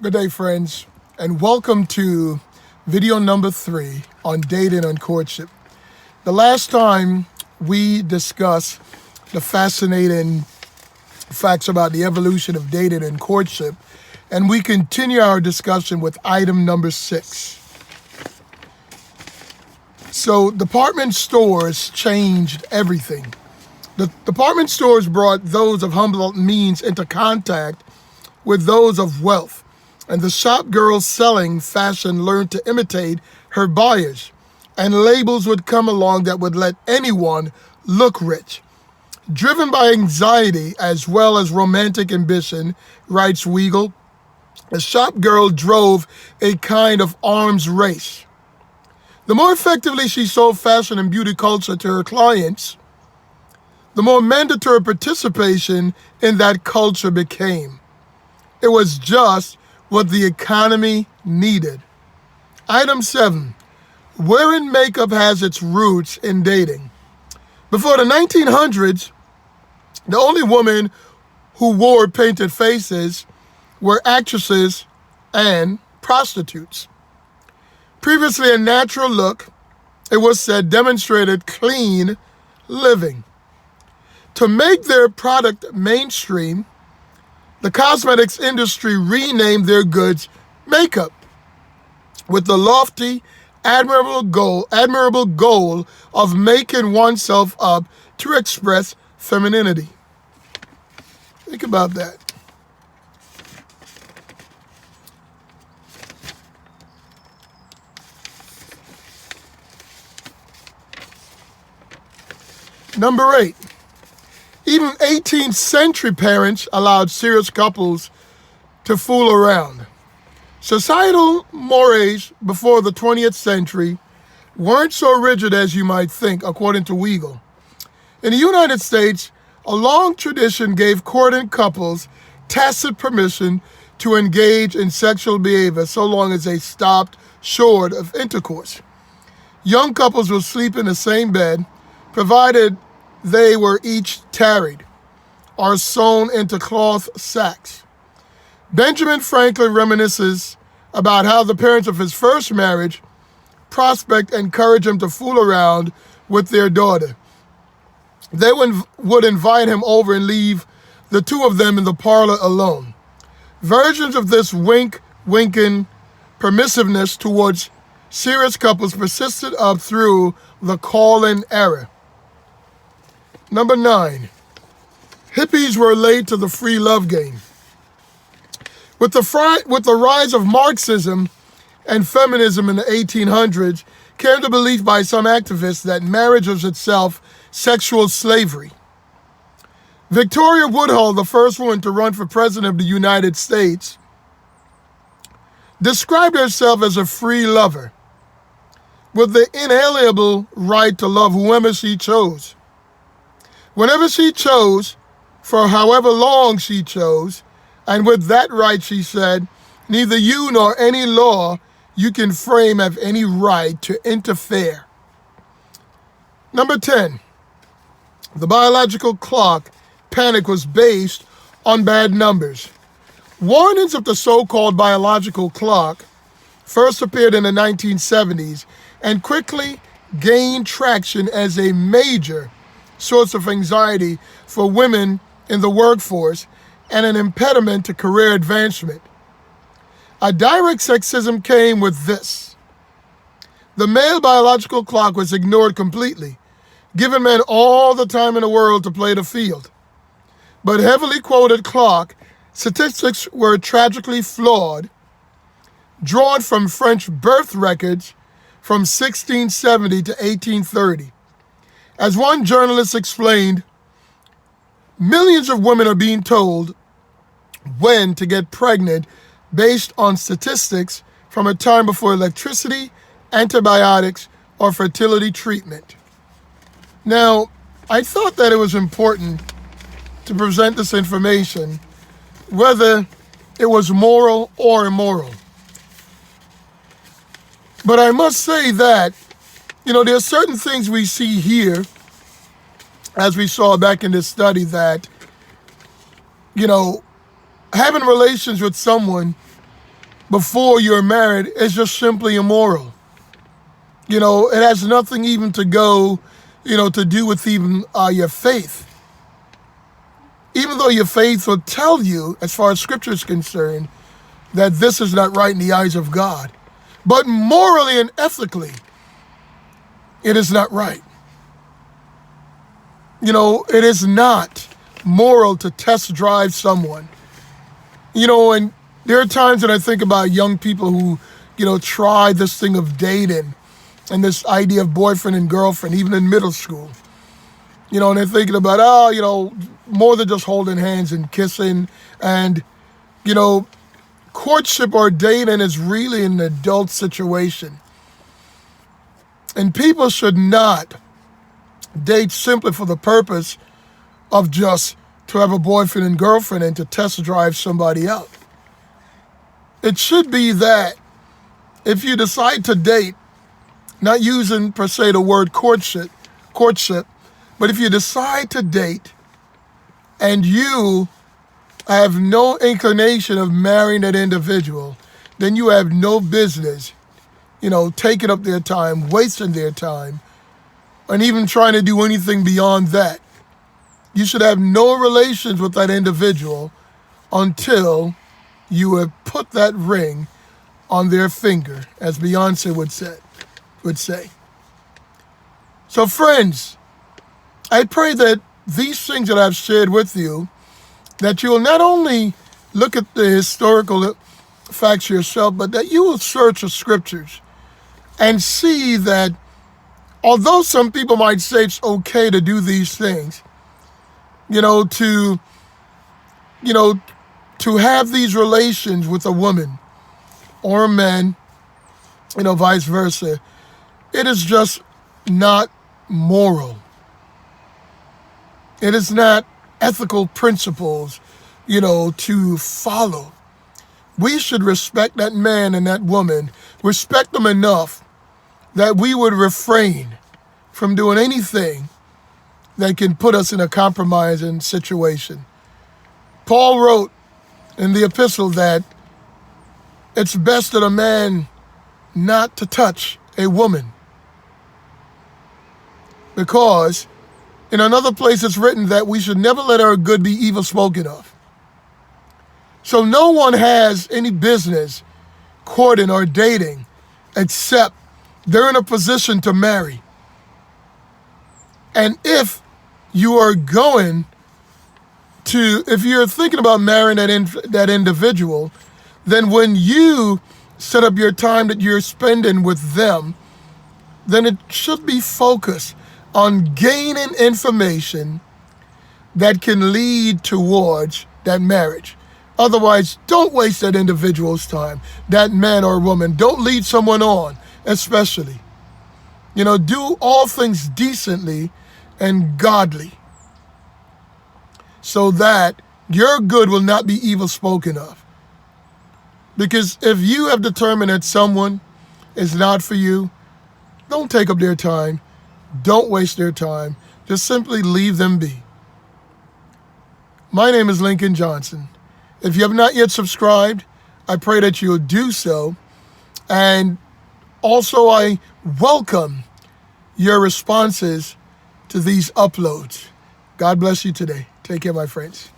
Good day, friends, and welcome to video number 3 on Dating and Courtship. The last time we discussed the fascinating facts about the evolution of dating and courtship, and we continue our discussion with item number 6. So department stores changed everything. The department stores brought those of humble means into contact with those of wealth, and the shop girls selling fashion learned to imitate her buyers, and labels would come along that would let anyone look rich. Driven by anxiety as well as romantic ambition, writes Weigel, the shop girl drove a kind of arms race. The more effectively she sold fashion and beauty culture to her clients, the more mandatory participation in that culture became. It was just what the economy needed. Item 7. Wearing makeup has its roots in dating. Before the 1900s, the only women who wore painted faces were actresses and prostitutes. Previously a natural look, it was said, demonstrated clean living. To make their product mainstream, the cosmetics industry renamed their goods makeup with the lofty, admirable goal of making oneself up to express femininity. Think about that. Number 8. Even 18th century parents allowed serious couples to fool around. Societal mores before the 20th century weren't so rigid as you might think, according to Weigel. In the United States, a long tradition gave courting couples tacit permission to engage in sexual behavior so long as they stopped short of intercourse. Young couples would sleep in the same bed, provided they were each tarried or sewn into cloth sacks. Benjamin Franklin reminisces about how the parents of his first marriage prospect encouraged him to fool around with their daughter. They would invite him over and leave the two of them in the parlor alone. Versions of this winking permissiveness towards serious couples persisted up through the call-in era. Number 9. Hippies were late to the free love game. With the rise of Marxism and feminism in the 1800s, came the belief by some activists that marriage was itself sexual slavery. Victoria Woodhull, the first woman to run for president of the United States, described herself as a free lover with the inalienable right to love whomever she chose, whenever she chose, for however long she chose, and with that right, she said, neither you nor any law you can frame have any right to interfere. Number 10. The biological clock panic was based on bad numbers. Warnings of the so-called biological clock first appeared in the 1970s and quickly gained traction as a major source of anxiety for women in the workforce and an impediment to career advancement. A direct sexism came with this. The male biological clock was ignored completely, giving men all the time in the world to play the field. But heavily quoted clock statistics were tragically flawed, drawn from French birth records from 1670 to 1830. As one journalist explained, millions of women are being told when to get pregnant based on statistics from a time before electricity, antibiotics, or fertility treatment. Now, I thought that it was important to present this information, whether it was moral or immoral. But I must say that, there are certain things we see here, as we saw back in this study, that, having relations with someone before you're married is just simply immoral. You know, it has nothing even to go, to do with even your faith. Even though your faith will tell you, as far as Scripture is concerned, that this is not right in the eyes of God. But morally and ethically, it is not right. It is not moral to test drive someone. And there are times when I think about young people who, try this thing of dating and this idea of boyfriend and girlfriend, even in middle school. And they're thinking about, more than just holding hands and kissing. And, courtship or dating is really an adult situation. And people should not date simply for the purpose of just to have a boyfriend and girlfriend and to test drive somebody out. It should be that if you decide to date, not using per se the word courtship, but if you decide to date and you have no inclination of marrying that individual, then you have no business, taking up their time, wasting their time, and even trying to do anything beyond that. You should have no relations with that individual until you have put that ring on their finger, as Beyonce would say. So friends, I pray that these things that I've shared with you, that you will not only look at the historical facts yourself, but that you will search the Scriptures and see that although some people might say it's okay to do these things, to have these relations with a woman or a man, vice versa, it is just not moral. It is not ethical principles, to follow. We should respect that man and that woman, respect them enough that we would refrain from doing anything that can put us in a compromising situation. Paul wrote in the epistle that it's best that a man not to touch a woman, because in another place it's written that we should never let our good be evil spoken of. So no one has any business courting or dating except they're in a position to marry. And if you're thinking about marrying that individual, then when you set up your time that you're spending with them, then it should be focused on gaining information that can lead towards that marriage. Otherwise, don't waste that individual's time, that man or woman. Don't lead someone on, especially. Do all things decently and godly, so that your good will not be evil spoken of. Because if you have determined that someone is not for you, don't take up their time. Don't waste their time. Just simply leave them be. My name is Lincoln Johnson. If you have not yet subscribed, I pray that you'll do so. And also, I welcome your responses to these uploads. God bless you today. Take care, my friends.